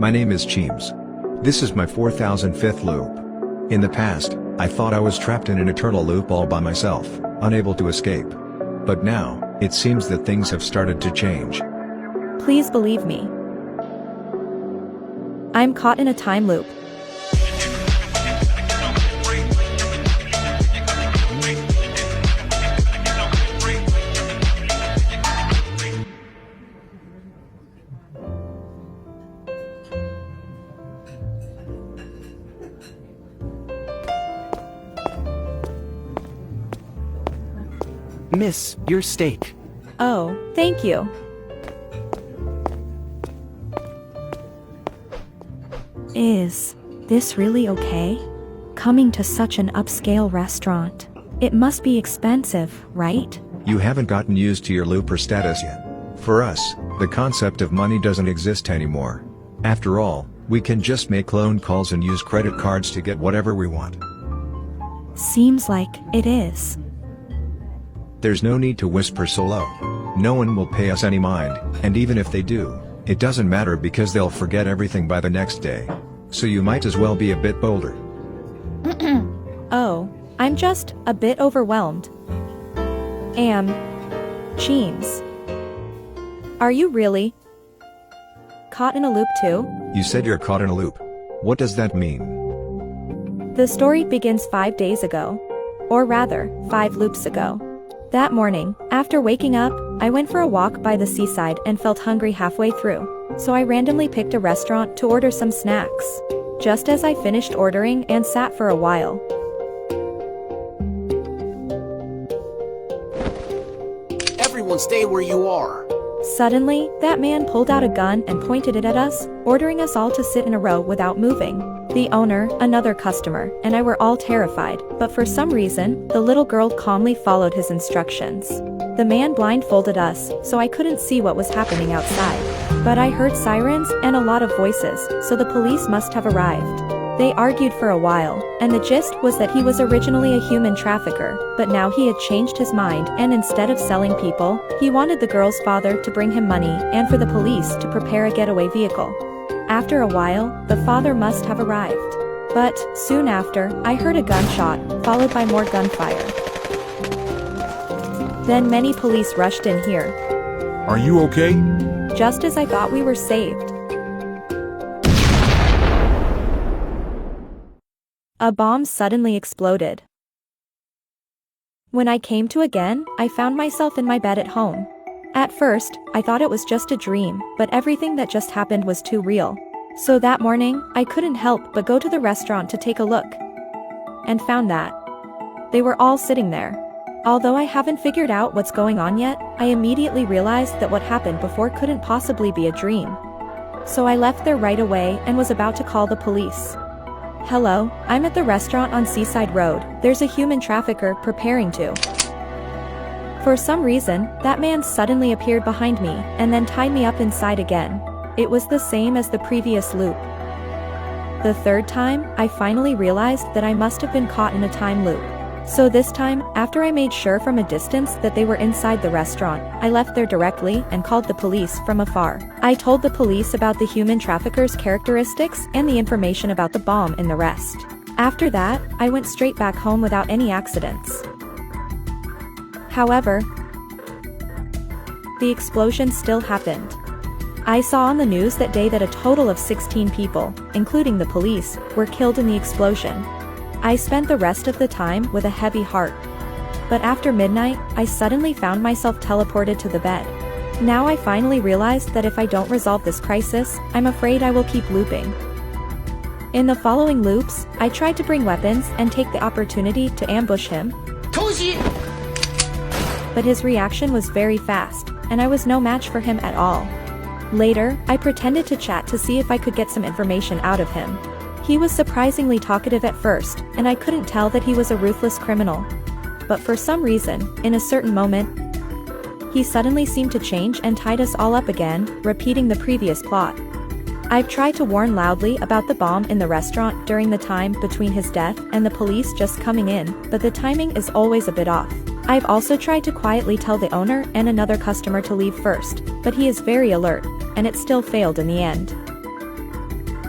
My name is Cheems. This is my 4005th loop. In the past, I thought I was trapped in an eternal loop all by myself, unable to escape. But now, it seems that things have started to change. Please believe me. I'm caught in a time loop. Miss, your steak. Oh, thank you. Is this really okay? Coming to such an upscale restaurant. It must be expensive, right? You haven't gotten used to your looper status yet. For us, the concept of money doesn't exist anymore. After all, we can just make clone calls and use credit cards to get whatever we want. Seems like it is. There's no need to whisper so low. No one will pay us any mind, and even if they do, it doesn't matter because they'll forget everything by the next day. So you might as well be a bit bolder. Oh, I'm just a bit overwhelmed. Cheems. Are you really caught in a loop too? You said you're caught in a loop. What does that mean? The story begins 5 days ago. Or rather, 5 loops ago. That morning, after waking up, I went for a walk by the seaside and felt hungry halfway through. So I randomly picked a restaurant to order some snacks. Just as I finished ordering and sat for a while. Everyone stay where you are. Suddenly, that man pulled out a gun and pointed it at us, ordering us all to sit in a row without moving. The owner, another customer, and I were all terrified, but for some reason, the little girl calmly followed his instructions. The man blindfolded us, so I couldn't see what was happening outside. But I heard sirens and a lot of voices, so the police must have arrived. They argued for a while, and the gist was that he was originally a human trafficker, but now he had changed his mind and instead of selling people, he wanted the girl's father to bring him money and for the police to prepare a getaway vehicle. After a while, the father must have arrived. But, soon after, I heard a gunshot, followed by more gunfire. Then many police rushed in here. Are you okay? Just as I thought we were saved. A bomb suddenly exploded. When I came to again, I found myself in my bed at home. At first, I thought it was just a dream, but everything that just happened was too real. So that morning, I couldn't help but go to the restaurant to take a look. And found that they were all sitting there. Although I haven't figured out what's going on yet, I immediately realized that what happened before couldn't possibly be a dream. So I left there right away and was about to call the police. Hello, I'm at the restaurant on Seaside Road. There's a human trafficker preparing to. For some reason, that man suddenly appeared behind me, and then tied me up inside again. It was the same as the previous loop. The third time, I finally realized that I must have been caught in a time loop. So this time, after I made sure from a distance that they were inside the restaurant, I left there directly and called the police from afar. I told the police about the human trafficker's characteristics and the information about the bomb in the rest. After that, I went straight back home without any accidents. However, the explosion still happened. I saw on the news that day that a total of 16 people, including the police, were killed in the explosion. I spent the rest of the time with a heavy heart. But after midnight, I suddenly found myself teleported to the bed. Now I finally realized that if I don't resolve this crisis, I'm afraid I will keep looping. In the following loops, I tried to bring weapons and take the opportunity to ambush him. But his reaction was very fast, and I was no match for him at all. Later, I pretended to chat to see if I could get some information out of him. He was surprisingly talkative at first, and I couldn't tell that he was a ruthless criminal. But for some reason, in a certain moment, he suddenly seemed to change and tied us all up again, repeating the previous plot. I've tried to warn loudly about the bomb in the restaurant during the time between his death and the police just coming in, but the timing is always a bit off. I've also tried to quietly tell the owner and another customer to leave first, but he is very alert, and it still failed in the end.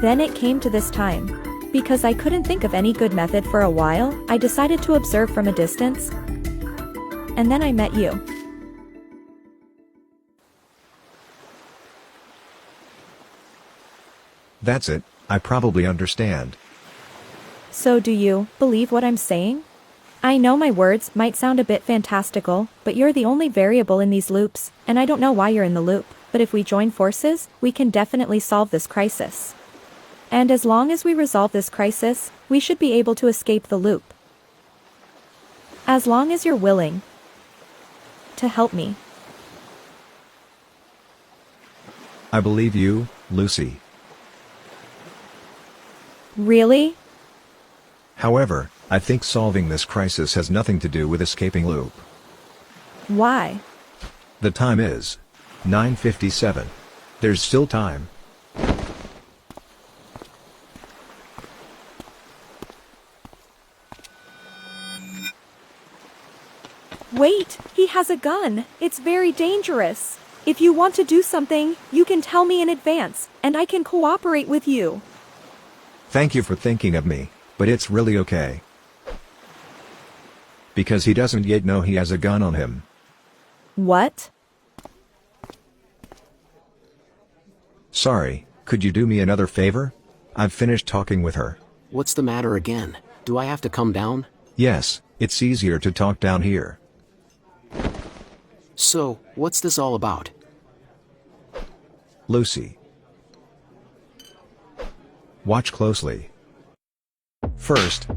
Then it came to this time. Because I couldn't think of any good method for a while, I decided to observe from a distance. And then I met you. That's it, I probably understand. So do you believe what I'm saying? I know my words might sound a bit fantastical, but you're the only variable in these loops, and I don't know why you're in the loop, but if we join forces, we can definitely solve this crisis. And as long as we resolve this crisis, we should be able to escape the loop. As long as you're willing to help me. I believe you, Lucy. Really? However, I think solving this crisis has nothing to do with escaping loop. Why? The time is 9:57. There's still time. Wait, he has a gun. It's very dangerous. If you want to do something, you can tell me in advance, and I can cooperate with you. Thank you for thinking of me, but it's really okay. Because he doesn't yet know he has a gun on him. What? Sorry, could you do me another favor? I've finished talking with her. What's the matter again? Do I have to come down? Yes, it's easier to talk down here. So, what's this all about? Lucy. Watch closely. First,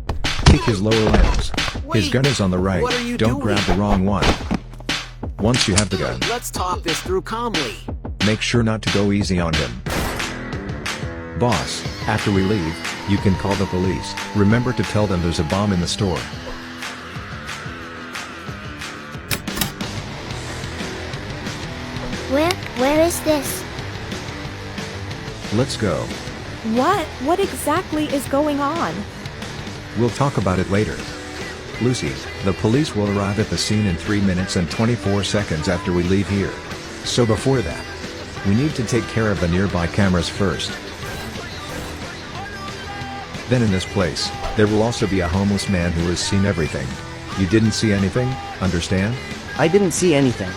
take his lower limbs. His Wait, gun is on the right. what are you Don't doing? grab the wrong one. Once you have the gun, Let's talk this through calmly. make sure not to go easy on him. Boss, after we leave, you can call the police. Remember to tell them there's a bomb in the store. Where is this? Let's go. What? What exactly is going on? We'll talk about it later. Lucy, the police will arrive at the scene in 3 minutes and 24 seconds after we leave here. So before that, we need to take care of the nearby cameras first. Then in this place, there will also be a homeless man who has seen everything. You didn't see anything, understand? I didn't see anything.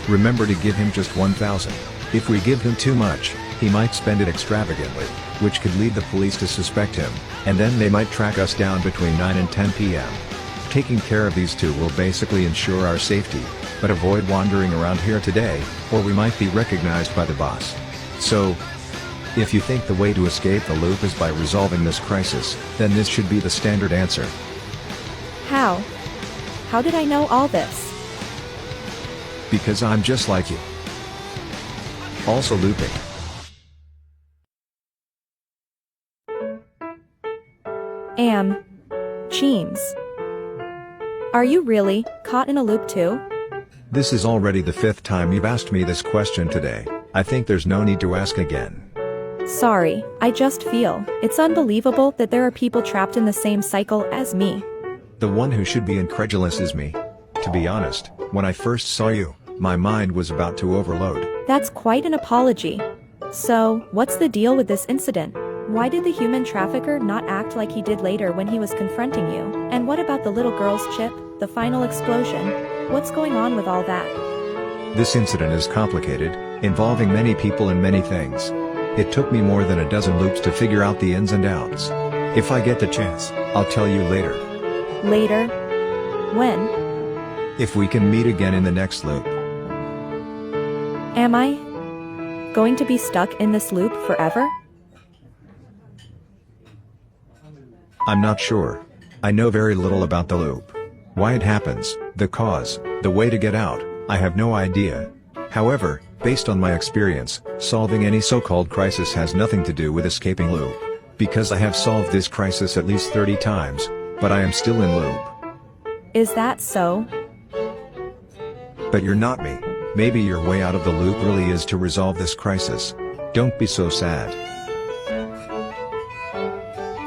Remember to give him just 1,000. If we give him too much, he might spend it extravagantly, which could lead the police to suspect him, and then they might track us down between 9 and 10 p.m. Taking care of these two will basically ensure our safety, but avoid wandering around here today, or we might be recognized by the boss. So, if you think the way to escape the loop is by resolving this crisis, then this should be the standard answer. How? How did I know all this? Because I'm just like you. Also looping. Cheems. Are you really caught in a loop too? This is already the 5th time you've asked me this question today. I think there's no need to ask again. Sorry, I just feel it's unbelievable that there are people trapped in the same cycle as me. The one who should be incredulous is me. To be honest, when I first saw you, my mind was about to overload. That's quite an apology. So, what's the deal with this incident? Why did the human trafficker not act like he did later when he was confronting you? And what about the little girl's chip, the final explosion? What's going on with all that? This incident is complicated, involving many people and many things. It took me more than a dozen loops to figure out the ins and outs. If I get the chance, I'll tell you later. Later? When? If we can meet again in the next loop. Am I going to be stuck in this loop forever? I'm not sure. I know very little about the loop. Why it happens, the cause, the way to get out, I have no idea. However, based on my experience, solving any so-called crisis has nothing to do with escaping loop. Because I have solved this crisis at least 30 times, but I am still in loop. Is that so? But you're not me. Maybe your way out of the loop really is to resolve this crisis. Don't be so sad.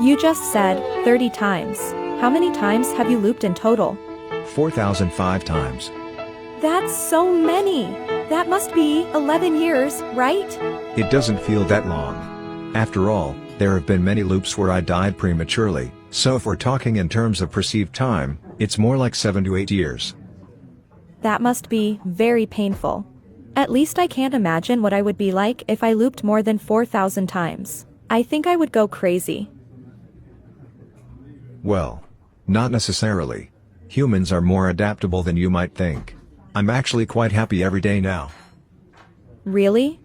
You just said 30 times. How many times have you looped in total? 4,005 times. That's so many! That must be 11 years, right? It doesn't feel that long. After all, there have been many loops where I died prematurely, so if we're talking in terms of perceived time, it's more like 7 to 8 years. That must be very painful. At least I can't imagine what I would be like if I looped more than 4,000 times. I think I would go crazy. Well, not necessarily. Humans are more adaptable than you might think. I'm actually quite happy every day now. Really?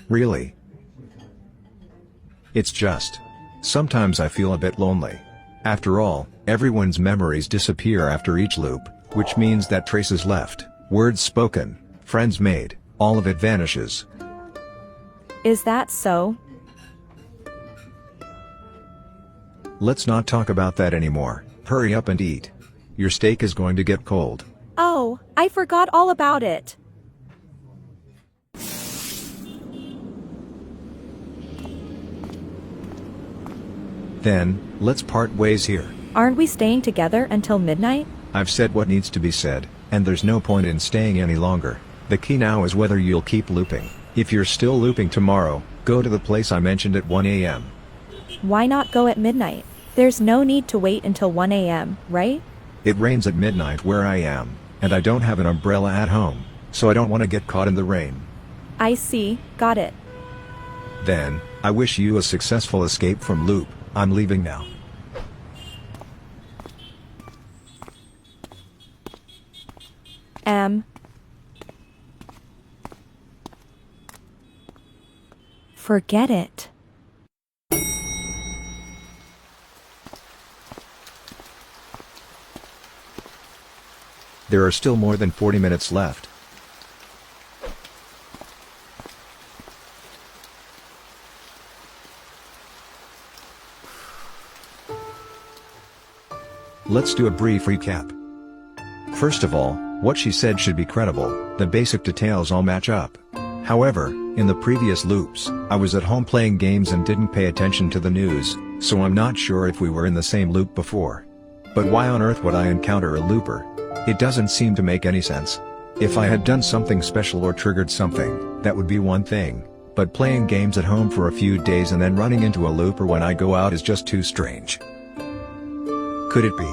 Really. It's just, sometimes I feel a bit lonely. After all, everyone's memories disappear after each loop, which means that traces left, words spoken, friends made, all of it vanishes. Is that so? Let's not talk about that anymore. Hurry up and eat. Your steak is going to get cold. Oh, I forgot all about it. Then, let's part ways here. Aren't we staying together until midnight? I've said what needs to be said, and there's no point in staying any longer. The key now is whether you'll keep looping. If you're still looping tomorrow, go to the place I mentioned at 1 a.m. Why not go at midnight? There's no need to wait until 1 a.m., right? It rains at midnight where I am, and I don't have an umbrella at home, so I don't want to get caught in the rain. I see, got it. Then, I wish you a successful escape from loop. I'm leaving now. Forget it. There are still more than 40 minutes left. Let's do a brief recap. First of all, what she said should be credible, the basic details all match up. However, in the previous loops, I was at home playing games and didn't pay attention to the news, so I'm not sure if we were in the same loop before. But why on earth would I encounter a looper? It doesn't seem to make any sense. If I had done something special or triggered something, that would be one thing, but playing games at home for a few days and then running into a looper when I go out is just too strange. Could it be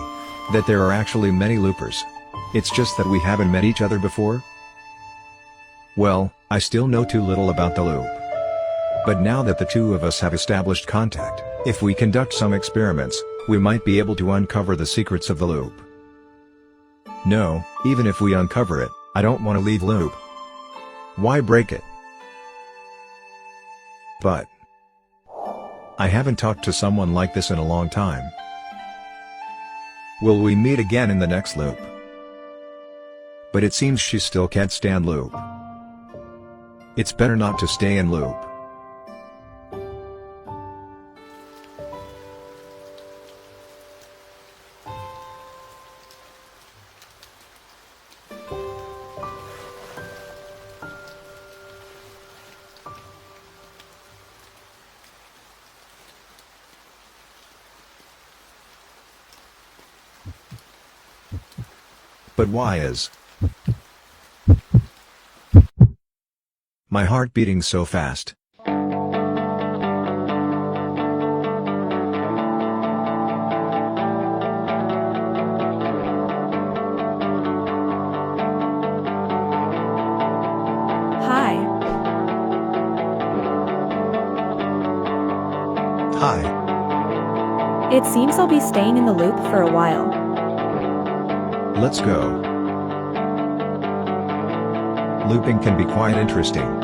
that there are actually many loopers? It's just that we haven't met each other before? Well, I still know too little about the loop. But now that the two of us have established contact, if we conduct some experiments, we might be able to uncover the secrets of the loop. No, even if we uncover it, I don't want to leave loop. Why break it? But I haven't talked to someone like this in a long time. Will we meet again in the next loop? But it seems she still can't stand loop. It's better not to stay in loop. But why is my heart beating so fast? Hi. Hi. It seems I'll be staying in the loop for a while. Let's go. Looping can be quite interesting.